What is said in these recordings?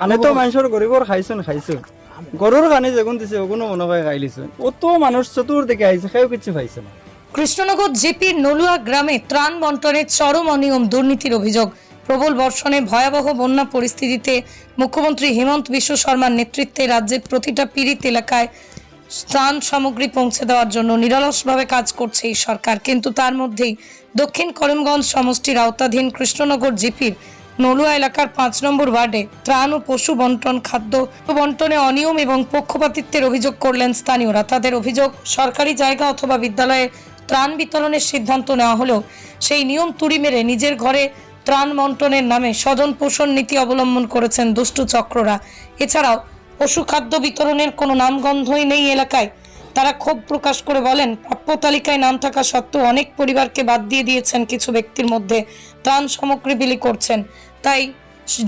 আনে তো মানুষের গরিবর খাইছুন গরুর খানি যেগুন দিছে ওগুলো মনে হয় খাইলিছুন অত মানুষ চতুর্দিকে আইছে কেউ কিছু পাইছে না। কৃষ্ণনগর জিপির নলুয়া গ্রামে ত্রাণ বন্টনের চরম অনিয়ম দুর্নীতির অভিযোগ। প্রবল বর্ষণে ভয়াবহ বন্যা পরিস্থিতিতে মুখ্যমন্ত্রী হিমন্ত বিশ্ব শর্মার নেতৃত্বে রাজ্যের প্রতিটা পীড়িত এলাকায় ত্রাণ সামগ্রী পৌঁছে দেওয়ার জন্য নিরলসভাবে কাজ করছে এই সরকার। কিন্তু তার মধ্যেই দক্ষিণ করিমগঞ্জ সমষ্টির আওতাধীন কৃষ্ণনগর জিপির নলুয়া এলাকার 5 নম্বর ওয়ার্ডে ত্রাণ ও পশু বন্টন খাদ্য বন্টনে অনিয়ম এবং পক্ষপাতিত্বের অভিযোগ করলেন স্থানীয়রা। তাদের অভিযোগ, সরকারি জায়গা অথবা বিদ্যালয়ে ত্রাণ বিতরণের সিদ্ধান্ত নেওয়া হলেও সেই নিয়ম তুড়ি মেরে নিজের ঘরে ত্রাণ বন্টনের নামে স্বজন পোষণ নীতি অবলম্বন করেছেন দুষ্টু চক্ররা। এছাড়াও পশু খাদ্য বিতরণের কোনো নামগন্ধই নেই এলাকায়। তারা ক্ষোভ প্রকাশ করে বলেন, প্রাপ্য তালিকায় নাম থাকা সত্ত্বেও অনেক পরিবারকে বাদ দিয়ে দিয়েছেন কিছু ব্যক্তির মধ্যে ত্রাণ সামগ্রী বিলি করছেন। তাই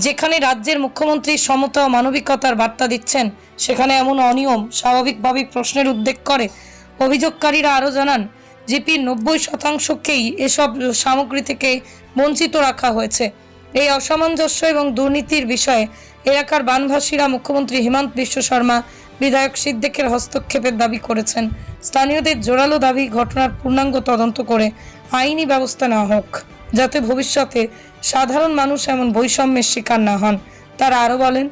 যেখানে রাজ্যের মুখ্যমন্ত্রী সমতা ও মানবিকতার বার্তা দিচ্ছেন, সেখানে এমন অনিয়ম স্বাভাবিকভাবেই প্রশ্নের উদ্বেগ করে। অভিযোগকারীরা আরও জানান, জিপির 90%কেই এসব সামগ্রী থেকে বঞ্চিত রাখা হয়েছে। এই অসামঞ্জস্য এবং দুর্নীতির বিষয়ে এলাকার বানভাসীরা মুখ্যমন্ত্রী হিমন্ত বিশ্ব শর্মা, বিধায়ক সিদ্দিকের হস্তক্ষেপের দাবি করেছেন। স্থানীয়দের জোরালো দাবি, ঘটনার পূর্ণাঙ্গ তদন্ত করে আইনি ব্যবস্থা নেওয়া হোক, যাতে ভবিষ্যতে সাধারণ মানুষ এমন বৈষম্যের শিকার না হন। তারা আরও বলেন,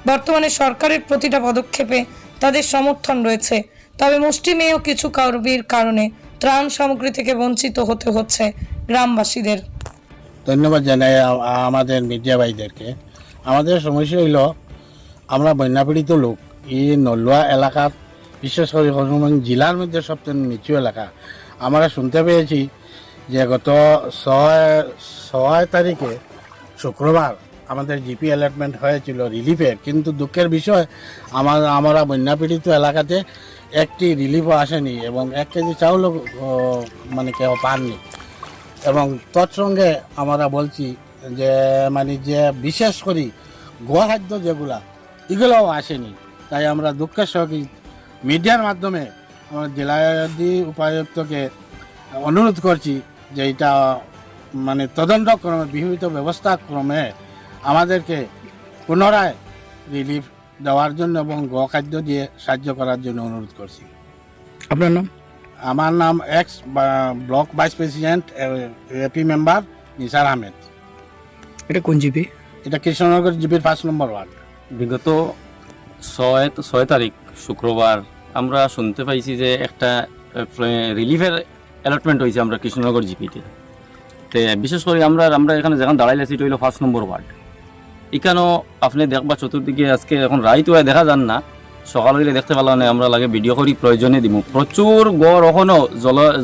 বর্তমানে সরকারের প্রতিটা পদক্ষেপে তাদের সমর্থন রয়েছে, তবে মুষ্টিমেয় কিছু কারবির কারণে ত্রাণ সামগ্রী থেকে বঞ্চিত হতে হচ্ছে গ্রামবাসীদের। ধন্যবাদ জানাই আমাদের মিডিয়া ভাইদেরকে। আমাদের সমস্যা হইল, আমরা বন্যাপীড়িত লোক। এই নলুয়া এলাকাত, বিশেষ করে করিমগঞ্জ জেলার মধ্যে সবচেয়ে নিচু এলাকা। আমরা শুনতে পেয়েছি যে গত 6 তারিখে শুক্রবার আমাদের জিপি অ্যালটমেন্ট হয়েছিল রিলিফের, কিন্তু দুঃখের বিষয় আমরা বন্যাপীড়িত এলাকাতে একটি রিলিফও আসেনি এবং 1 কেজি চাউলও মানে কেউ পাননি। এবং তৎসঙ্গে আমরা বলছি যে যে বিশেষ করে গোখাদ্য যেগুলা, এগুলোও আসেনি। তাই আমরা দুঃখের সঙ্গে মিডিয়ার মাধ্যমে আমরা জেলাদি উপায়ুক্তকে অনুরোধ করছি যে এটা তদন্তক্রমে বিহিত ব্যবস্থাক্রমে আমাদেরকে পুনরায় রিলিফ দেওয়ার জন্য এবং গোখাদ্য দিয়ে সাহায্য করার জন্য অনুরোধ করছি। আপনার নাম? আমার নাম ex block vice president AP member Nisar Ahmed. এটা কোন জিপি? এটা কৃষ্ণনগর জিপির 5 নম্বর ওয়ার্ড। বিগত 6 তারিখ শুক্রবার আমরা শুনতে পাইছি যে একটা রিলিফের অ্যালটমেন্ট হয়েছে আমরা কৃষ্ণনগর জিপিতে। তো বিশেষ করে আমরা এখানে যেখানে দাঁড়াইলেছি এটা হইল 5 নম্বর ওয়ার্ড। এখানেও আপনি দেখবা চতুর্দিকে আজকে এখন রাইত হয়ে দেখা যান না, সকাল হইলে দেখতে পেলাম না, আমরা লাগে ভিডিও করি প্রয়োজনে দিব। প্রচুর গড় এখনও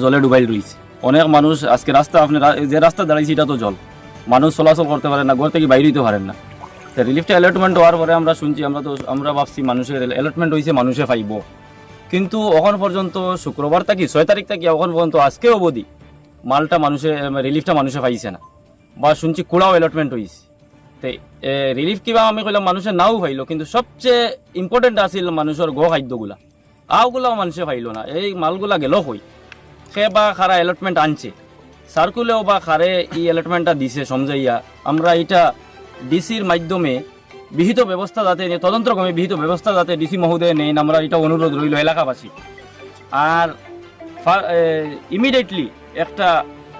জলে ডুবাই রয়েছে। অনেক মানুষ আজকে রাস্তা, আপনি যে রাস্তা দাঁড়াইছি এটা তো জল, মানুষ চলাচল করতে পারেন না, ঘর থেকে বাইরে হইতে পারেন না। তো রিলিফটা অ্যালটমেন্ট হওয়ার পরে আমরা শুনছি, আমরা ভাবছি মানুষের অ্যালটমেন্ট হয়েছে, মানুষে পাইব। কিন্তু এখন পর্যন্ত শুক্রবার থাকি 6 তারিখ থাকি এখন পর্যন্ত আজকে অবধি মালটা রিলিফটা মানুষে পাইছে না, বা শুনছি কুড়াও অ্যালটমেন্ট হয়েছে। তো রিলিফ কিবা আমি কইলাম মানুষের নাও পাইলো, কিন্তু সবচেয়ে ইম্পর্টেন্ট আছিল মানুষের খাদ্যগুলা, আওগুলাও মানুষে পাইলো না। এই মালগুলা গেল হই সে বা খারা অ্যালটমেন্ট আনছে, সার্কুলেও বা খারে এই অ্যালটমেন্টটা দিছে সমঝাইয়া। আমরা এটা ডিসির মাধ্যমে বিহিত ব্যবস্থা যাতে তদন্তক্রমে বিহিত ব্যবস্থা যাতে ডিসি মহোদয় নেন, আমরা এটা অনুরোধ রইল এলাকাবাসী। আর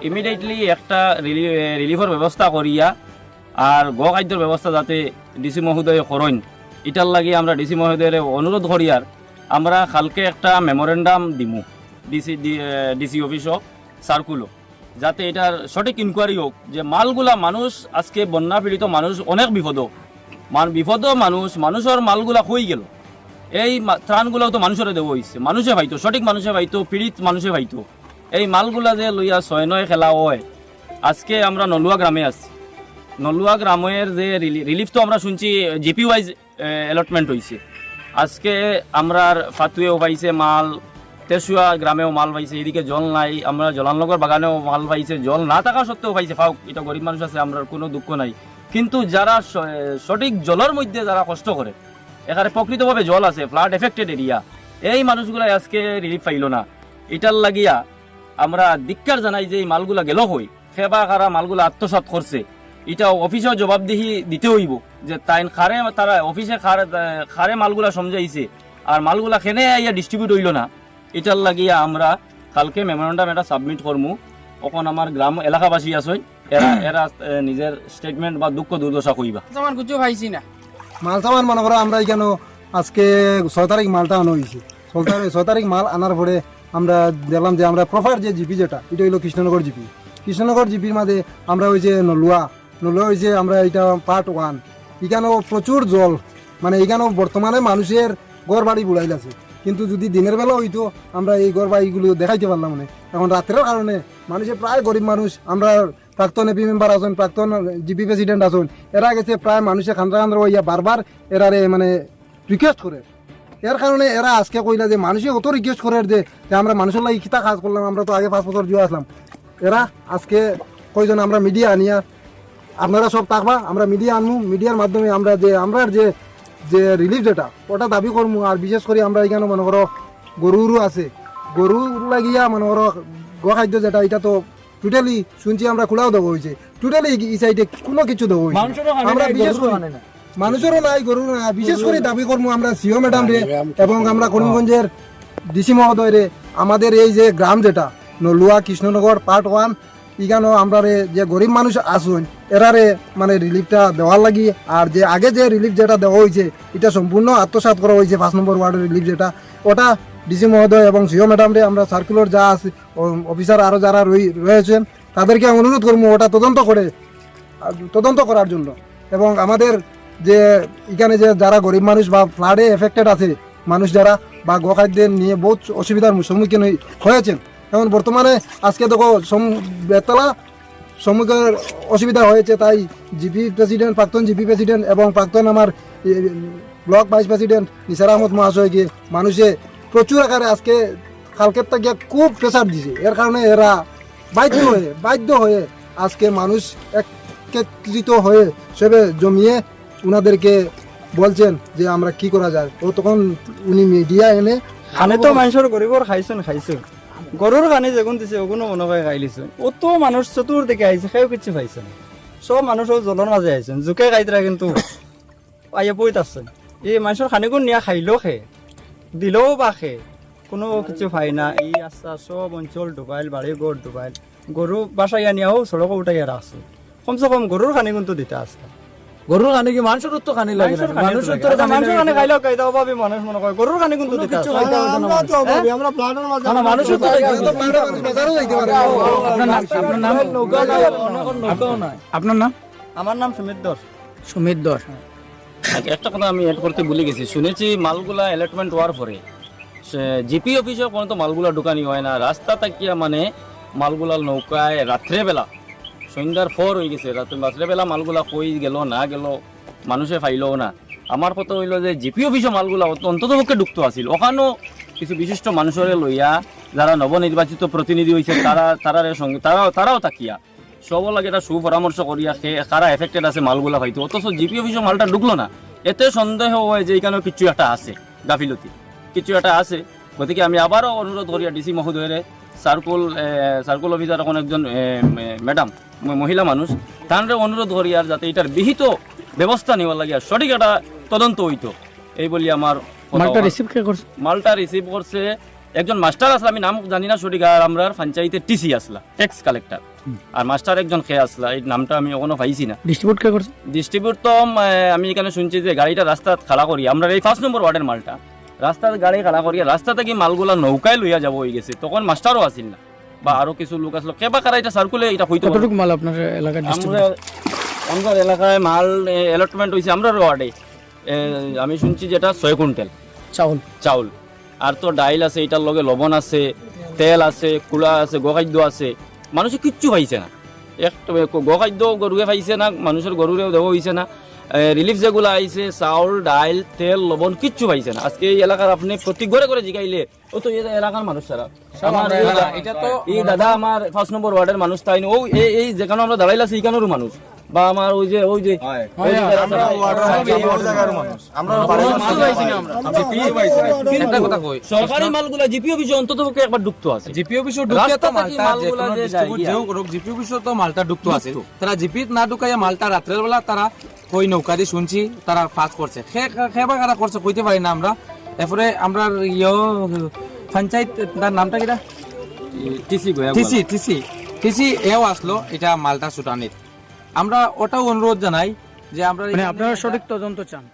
ইমিডিয়েটলি একটা রিলিফের ব্যবস্থা করিয়া আর খাদ্যের ব্যবস্থা যাতে ডিসি মহোদয় করেন, এটার লাগে আমরা ডিসি মহোদয়ের অনুরোধ করিয়ার আমরা কালকে একটা মেমোরেন্ডাম দিমু ডিসি অফিসও সার্কুলও, যাতে এটার সঠিক ইনকোয়ারি হোক যে মালগুলা মানুষ আজকে বন্যা পীড়িত মানুষ অনেক মানুষের মালগুলা হয়ে গেল। এই ত্রাণগুলাও তো মানুষের দেওয়া হয়েছে, মানুষে পাইতো, সঠিক মানুষে পাইতো, পীড়িত মানুষে পাইতো। এই মালগুলা যে লইয়া 6-9 খেলা হয়। আজকে আমরা নলুয়া গ্রামে আছি, নলুয়া গ্রামের যে রিলিফ তো আমরা শুনছি জিপি ওয়াইজ অ্যালটমেন্ট হয়েছে। আজকে আমরা ফাতুয়েও পাইছে মাল, তেসুয়া গ্রামেও মাল পাইছে, এদিকে জল নাই। আমরা জলানগর বাগানেও মাল পাইছে, জল না থাকা সত্ত্বেও পাইছে। ফাউক এটা গরিব মানুষ আছে, আমরা কোনো দুঃখ নাই। কিন্তু যারা সঠিক জলের মধ্যে যারা কষ্ট করে, এখানে প্রকৃতভাবে জল আছে, ফ্লাড এফেক্টেড এরিয়া, এই মানুষগুলাই আজকে রিলিফ পাইল না। এটার লাগিয়া আমরা ধিক্কার জানাই যে এই মালগুলা গেল হই, সেবা কারা মালগুলা আত্মসাৎ করছে, এটা অফিসেও জবাবদিহি দিতে হইব যে তাই খারে তারা অফিসে খারে মালগুলা সমঝাইছে আর মালগুলা খেনে ইয়া ডিস্ট্রিবিউট হইল না, এটার লাগিয়া আমরা কালকে মেমোরেন্ডাম এটা সাবমিট করমু। এখন আমার গ্রাম এলাকাবাসী আছে এরা এরা নিজের স্টেটমেন্ট বা দুঃখ দুর্দশা কইবা। আমার কিছু পাইছি না মাল সামান মনে করো আমরা এখানে আজকে 6 তারিখ মালটা আনা হয়েছে। 6 তারিখ মাল আনার পরে আমরা দেখলাম যে আমরা প্রপার যে জিপি যেটা এটা হইলো কৃষ্ণনগর জিপি। কৃষ্ণনগর জিপির মাঝে আমরা ওই যে নলুয়া হয়েছে আমরা এটা পার্ট 1। এখানেও প্রচুর জল, মানে এখানেও বর্তমানে মানুষের ঘর বাড়ি বুড়াইল আছে, কিন্তু যদি দিনের বেলা হইতো আমরা এই ঘর বাড়িগুলো দেখাইতে পারলাম না। এখন রাত্রের কারণে মানুষের প্রায় গরিব মানুষ, আমরা প্রাক্তন এপি মেম্বার আছেন, প্রাক্তন জিপি প্রেসিডেন্ট আছেন, এরা গেছে প্রায় মানুষের খান্দ্রা হইয়া বারবার এরারে মানে রিকোয়েস্ট করে। এর কারণে এরা আজকে কইলা যে মানুষে অত রিকোয়েস্ট করে যে আমরা মানুষের লাগে কিতা কাজ করলাম, আমরা তো আগে 5 বছর জুয়া আসলাম। এরা আজকে কইজন আমরা মিডিয়া আনিয়া আপনারা সব থাকবা, আমরা মিডিয়া আনমু, মিডিয়ার মাধ্যমে আমরা যে রিলিফ যেটা ওটা দাবি করবো। আর বিশেষ করে আমরা এখানে মনে করো গরুরও আছে, গরু লাগিয়া মনে করো গোখাদ্য যেটা এটা তো টোটালি শুনছি আমরা খোলাও দেবো হয়েছে, টোটালি এই সাইডে কোনো কিছু দেবো হয়েছে। আমরা বিশেষ করে মানুষেরও নাই গরু না, বিশেষ করে দাবি করবো আমরা সিও ম্যাডাম রে এবং আমরা করিমগঞ্জের ডিসি মহোদয় রে, আমাদের এই যে গ্রাম যেটা নলুয়া কৃষ্ণনগর পার্ট 1 এখানেও আমরা যে গরিব মানুষ আসুন এরারে মানে রিলিফটা দেওয়ার লাগি। আর যে আগে যে রিলিফ যেটা দেওয়া হয়েছে এটা সম্পূর্ণ আত্মসাৎ করা হয়েছে 5 নম্বর ওয়ার্ডের রিলিফ যেটা, ওটা ডিসি মহোদয় এবং সিও ম্যাডাম রে আমরা সার্কুলার যা আছে অফিসার আরও যারা রয়েছেন তাদেরকে অনুরোধ করবো ওটা তদন্ত করার জন্য। এবং আমাদের যে এখানে যে যারা গরিব মানুষ বা ফ্লাডে এফেক্টেড আছে মানুষ যারা বা গোখাদ্যের নিয়ে বহুত অসুবিধার সম্মুখীন হয়েছেন, এখন বর্তমানে আজকে দেখো বেতলা সম্মুখীন অসুবিধা হয়েছে, তাই জিপি প্রেসিডেন্ট, প্রাক্তন জিপি প্রেসিডেন্ট এবং প্রাক্তন আমার block vice president Nisar Ahmad মহাশয়কে মানুষে প্রচুর আকারে আজকে কালকের থেকে খুব প্রেসার দিছে। এর কারণে এরা বাধ্য হয়ে আজকে মানুষ একত্রিত হয়ে সবে জমিয়ে উনাদেরকে বলছেন যে আমরা কি করা যায়। ও তখন উনি মিডিয়া এনে খানে তো মানুষের গরিবর খাইছেন গরুর খানে যেগুন দিছে ওগুলো মনে হয় খাইলিছেন। অত মানুষ চতুর্দিকে আইছে, সেও কিছু পাইছে না। সব মানুষ জলের মাঝে আইছেন, জোকে খাইতরা কিন্তু আইয়া বইত আসছেন। এই মানুষের খানিগুন নিয়ে খাইলেও দিলেও বা কোনো কিছু পাই না। এই আস্তা সব অঞ্চল ডুবাইল, বাড়ি ঘর ডুবাইল, গরু বাসাইয়া নিয়েও সড়ক উঠাইয়া রাখছে। কমসে কম গরুর খানি কিন্তু দিতে আসছে। গরুর খানি কি মানুষের তো খানি লাগে না, মানুষের তো মানুষের খানি খাইলেও খাইতে অভাবী মানুষ মনে করে গরুর খানি কিন্তু দিতে আসছে। না মানুষের তো আপনার নাম? আমার নাম সুমিত দর। আচ্ছা, একটা কথা আমি অ্যাড করতে ভুলে গেছি। শুনেছি মালগুলা অ্যালটমেন্ট হওয়ার পরে জিপি অফিসেও কোনো তো মালগুলা ঢুকানি হয় না, রাস্তা তাকিয়া মানে মালগুলা নৌকায় রাত্রেবেলা সন্ধ্যার পর হয়ে গেছে, রাত্রেবেলা মালগুলা কই গেল না গেল মানুষে পাইলও না। আমার কথা হইল যে জিপি অফিসে মালগুলা অন্তত পক্ষে ঢুকতো আসিল, ওখানেও কিছু বিশিষ্ট মানুষের লইয়া যারা নবনির্বাচিত প্রতিনিধি হয়েছে তারার সঙ্গে তারাও তাকিয়া সব লাগে একটা সুপরামর্শ করিয়া কারা এফেক্টেড আছে মালগুলা পাইতো, অথচ জিপি অফিসে মালটা ঢুকলো না। এতে সন্দেহ হয় যে এখানেও কিছু একটা আছে, গাফিলতি কিছু একটা আছে। গতিকে আমি আবারও অনুরোধ করিয়া ডিসি মহোদয়ের সার্কুল অফিসার এখন একজন ম্যাডাম মহিলা মানুষ, তানরে অনুরোধ করি আর যাতে এটার বিহিত ব্যবস্থা নেওয়ার লাগিয়া সঠিক একটা তদন্ত হইতো এই বলি আমার। মালটা রিসিভ করছে একজন মাস্টার আসলা, আমি নাম জানি না সঠিক, আর আমরা পঞ্চায়েতের টিসি আসলা, ট্যাক্স কালেক্টর, আর মাস্টার একজন খেয়ে আসলা, এই নামটা আমি এখনো পাইছি না। ডিস্ট্রিবিউট তো আমি এখানে শুনছি যে গাড়িটা রাস্তা খাড়া করি, আমরা এই 5 নম্বর ওয়ার্ডের মালটা রাস্তার গাড়ি খাড়া করিয়া রাস্তা থেকে মালগুলা নৌকায় লইয়া যাব হয়ে গেছে, তখন মাস্টারও আসিল না বা আরো কিছু লোক আসলো কেবা কারা এটা সার্কুলে এটা হইতো। কতটুকু মাল আপনার এলাকায়? আমরা এলাকায় মাল অ্যালটমেন্ট হয়েছে আমরা ওয়ার্ডে আমি শুনছি যেটা 6 কুইন্টাল চাউল, আর তো ডাইল আছে, এটার লগে লবণ আছে, তেল আছে, কুলা আছে, গোখাদ্য আছে, মানুষে কিচ্ছু পাইছে না। একটা গোখাদ্য গরুয়ে পাইছে না, মানুষের গরুরেও দেওয়া হয়েছে না। রিলিফ যেগুলো আইছে চাউল ডাইল তেল লবণ কিচ্ছু পাইছে না। আজকে এই এলাকার আপনি প্রতি ঘরে ঘরে জিগাইলে ও তো এই এলাকার মানুষ ছাড়া আমার এটা তো এই দাদা আমার 5 নম্বর ওয়ার্ডের মানুষ তাই না, এই যেখানে আমরা দাঁড়াইলা সেইখানেরও মানুষ, বা আমার ওই যে একটা কথা কই, সরকারি মালগুলা জিপি অফিসে অন্তত পক্ষে একবার ঢুকতো আছে। জিপি অফিসও ঢুকিয়া তো রাস্তা থাকি মালটা মালগুলা যেকোনো যে ডিস্ট্রিবিউট যায় যেও করুক, জিপি অফিসও তো মালটা ঢুকতো আছে। তারা জিপিত না ঢুকাইয়া মালটা রাত্রের বেলা তারা কই নৌকা দিয়ে শুনছি তারা পাস করছে, খেবা কারা করছে কইতে পারি না আমরা। এরপরে আমরা পঞ্চায়েত তার নামটা কিটা টিসি টিসি এও আসলো এটা মালটা ছুটানির। আমরা ওটাও অনুরোধ জানাই যে আমরা মানে আপনারা সঠিক তদন্ত চান।